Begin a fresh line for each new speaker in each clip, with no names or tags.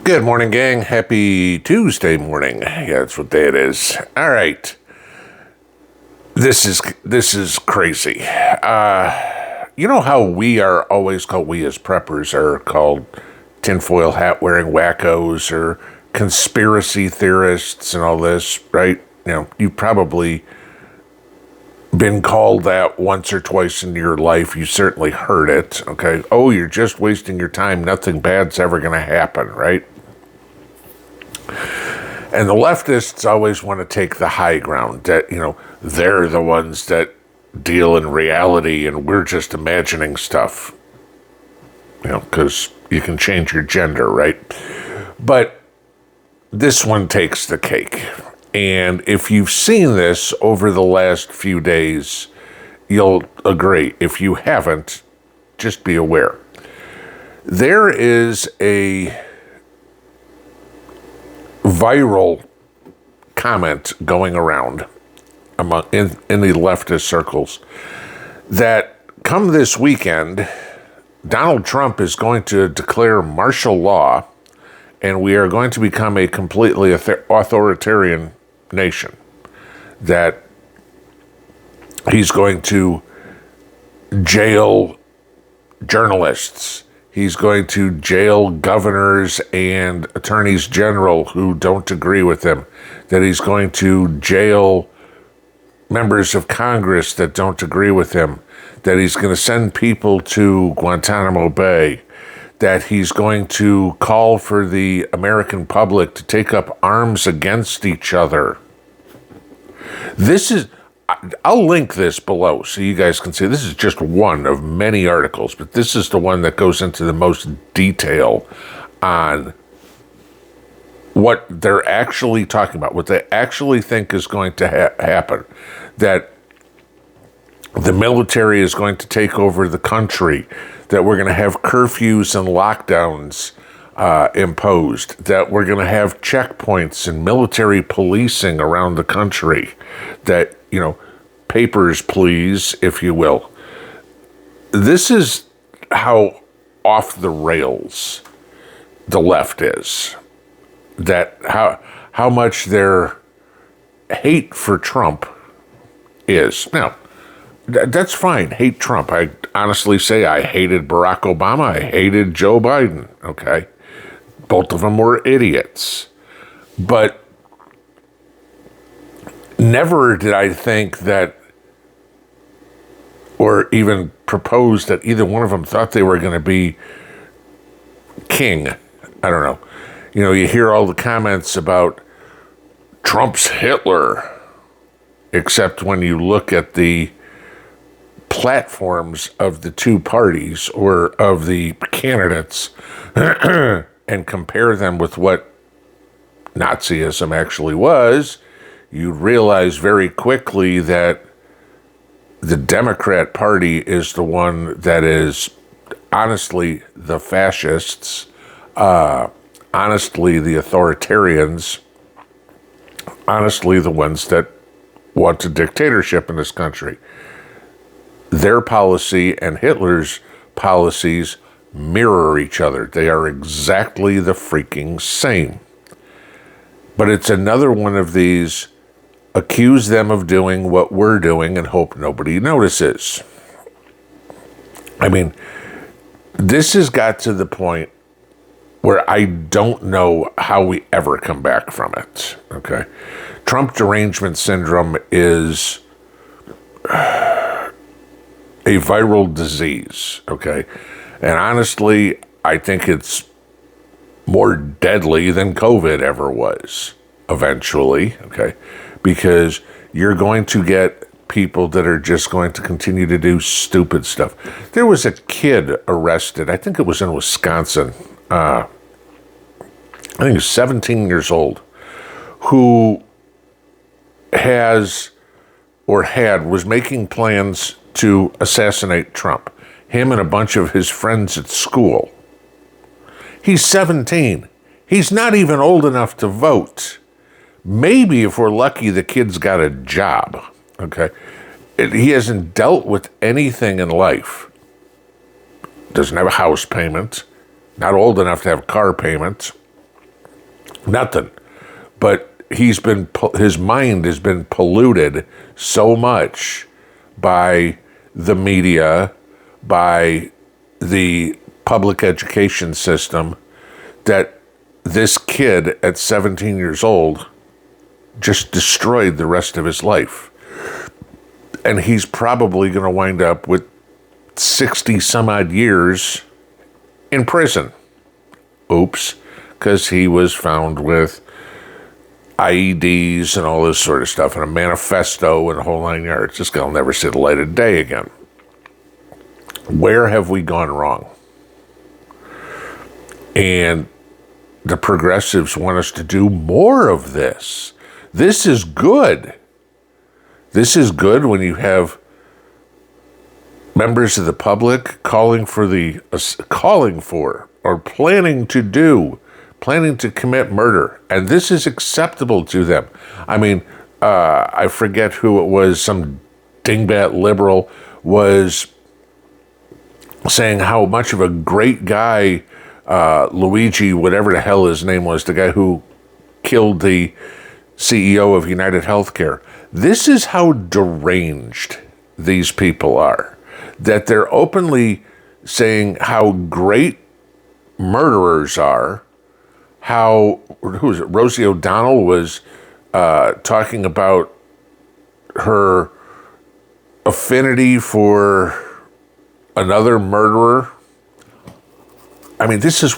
Good morning, gang. Happy Tuesday morning. Yeah, that's what day it is. All right. This is crazy. You know how we are always called, we as preppers are called tinfoil hat wearing wackos or conspiracy theorists and all this, right? You know, you've probably been called that once or twice in your life. You certainly heard it, okay? Oh, you're just wasting your time. Nothing bad's ever going to happen, right? And the leftists always want to take the high ground that, they're the ones that deal in reality and we're just imagining stuff. Because you can change your gender, right? But this one takes the cake. And if you've seen this over the last few days, you'll agree. If you haven't, just be aware. There is a viral comment going around in the leftist circles that come this weekend, Donald Trump is going to declare martial law and we are going to become a completely authoritarian nation. That he's going to jail journalists. He's going to jail governors and attorneys general who don't agree with him. That he's going to jail members of Congress that don't agree with him. That he's going to send people to Guantanamo Bay. That he's going to call for the American public to take up arms against each other. I'll link this below so you guys can see. This is just one of many articles, but this is the one that goes into the most detail on what they're actually talking about, what they actually think is going to happen. That the military is going to take over the country, that we're going to have curfews and lockdowns imposed, that we're going to have checkpoints and military policing around the country, that, papers, please, if you will. This is how off the rails the left is. That how much their hate for Trump is. Now, that's fine. Hate Trump. I honestly say I hated Barack Obama. I hated Joe Biden. Okay. Both of them were idiots. But never did I think that, or even propose that either one of them thought they were going to be king. I don't know. You hear all the comments about Trump's Hitler, except when you look at the platforms of the two parties or of the candidates and compare them with what Nazism actually was, you realize very quickly that the Democrat Party is the one that is honestly the fascists, honestly the authoritarians, honestly the ones that want a dictatorship in this country. Their policy and Hitler's policies mirror each other. They are exactly the freaking same. But it's another one of these accuse them of doing what we're doing and hope nobody notices. I mean, this has got to the point where I don't know how we ever come back from it, okay? Trump derangement syndrome is a viral disease, okay? And honestly, I think it's more deadly than COVID ever was, eventually, okay? Because you're going to get people that are just going to continue to do stupid stuff. There was a kid arrested, I think it was in Wisconsin, I think he was 17 years old, who was making plans to assassinate Trump. Him and a bunch of his friends at school. He's 17. He's not even old enough to vote. Maybe if we're lucky, the kid's got a job, okay? He hasn't dealt with anything in life. Doesn't have a house payment. Not old enough to have a car payment. Nothing. But his mind has been polluted so much by the media, by the public education system, that this kid at 17 years old just destroyed the rest of his life. And he's probably going to wind up with 60 some odd years in prison. Oops, because he was found with IEDs and all this sort of stuff, and a manifesto and a whole 9 yards. This guy will never see the light of day again. Where have we gone wrong? And the progressives want us to do more of this. This is good. This is good when you have members of the public calling for or planning to commit murder. And this is acceptable to them. I mean, I forget who it was, some dingbat liberal was saying how much of a great guy Luigi, whatever the hell his name was, the guy who killed the CEO of United Healthcare. This is how deranged these people are, that they're openly saying how great murderers are, who was it? Rosie O'Donnell was talking about her affinity for another murderer. I mean, these are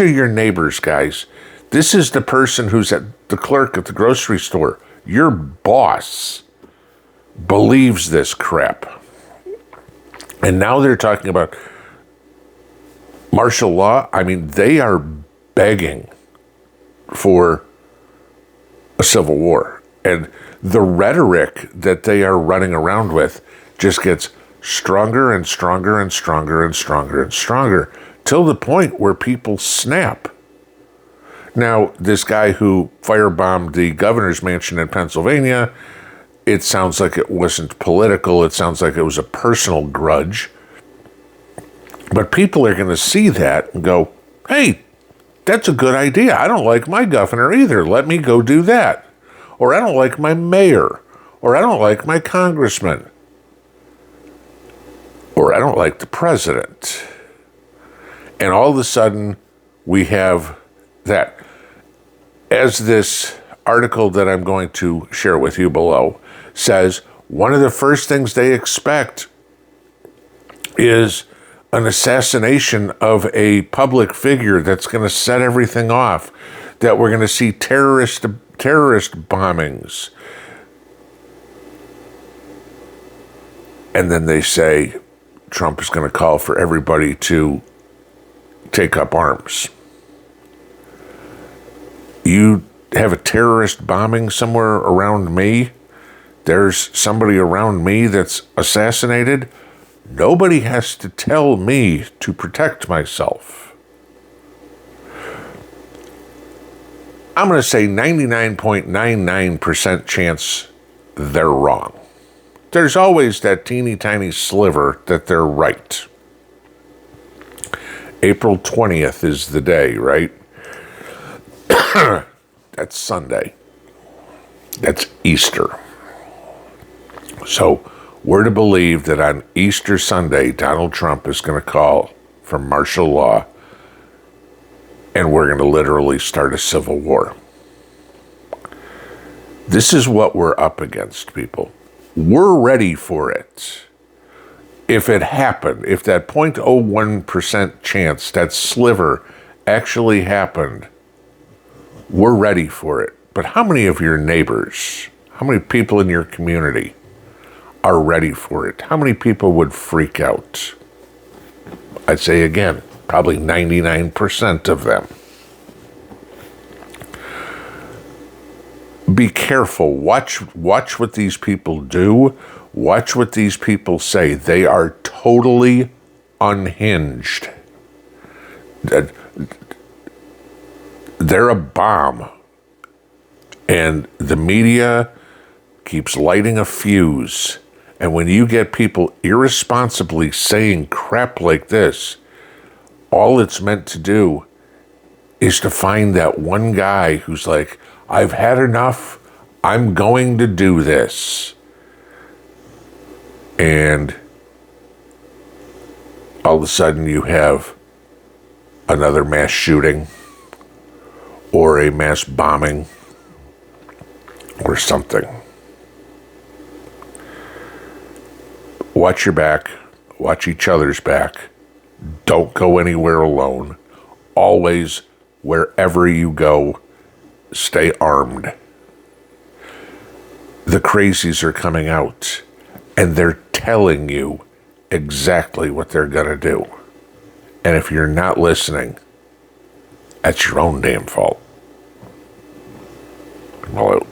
your neighbors, guys. This is the person who's the clerk at the grocery store. Your boss believes this crap. And now they're talking about martial law. I mean, they are begging for a civil war. And the rhetoric that they are running around with just gets stronger and stronger and stronger and stronger and stronger, till the point where people snap. Now, this guy who firebombed the governor's mansion in Pennsylvania, it sounds like it wasn't political. It sounds like it was a personal grudge. But people are going to see that and go, hey, that's a good idea. I don't like my governor either. Let me go do that. Or I don't like my mayor. Or I don't like my congressman. Or I don't like the president. And all of a sudden, we have that. As this article that I'm going to share with you below says, one of the first things they expect is an assassination of a public figure that's going to set everything off, that we're going to see terrorist bombings. And then they say Trump is going to call for everybody to take up arms. You have a terrorist bombing somewhere around me, there's somebody around me that's assassinated, nobody has to tell me to protect myself. I'm going to say 99.99% chance they're wrong. There's always that teeny tiny sliver that they're right. April 20th is the day, right? That's Sunday. That's Easter. So we're to believe that on Easter Sunday, Donald Trump is going to call for martial law, and we're going to literally start a civil war. This is what we're up against, people. We're ready for it. If it happened, if that 0.01% chance, that sliver actually happened, we're ready for it. But how many of your neighbors, how many people in your community are ready for it? How many people would freak out? I'd say again, probably 99% of them. Be careful. Watch what these people do. Watch what these people say. They are totally unhinged. They're a bomb. And the media keeps lighting a fuse. And when you get people irresponsibly saying crap like this, all it's meant to do is to find that one guy who's like, I've had enough, I'm going to do this. And all of a sudden you have another mass shooting or a mass bombing or something. Watch your back. Watch each other's back. Don't go anywhere alone. Always, wherever you go, stay armed. The crazies are coming out, and they're telling you exactly what they're going to do. And if you're not listening, that's your own damn fault. Well,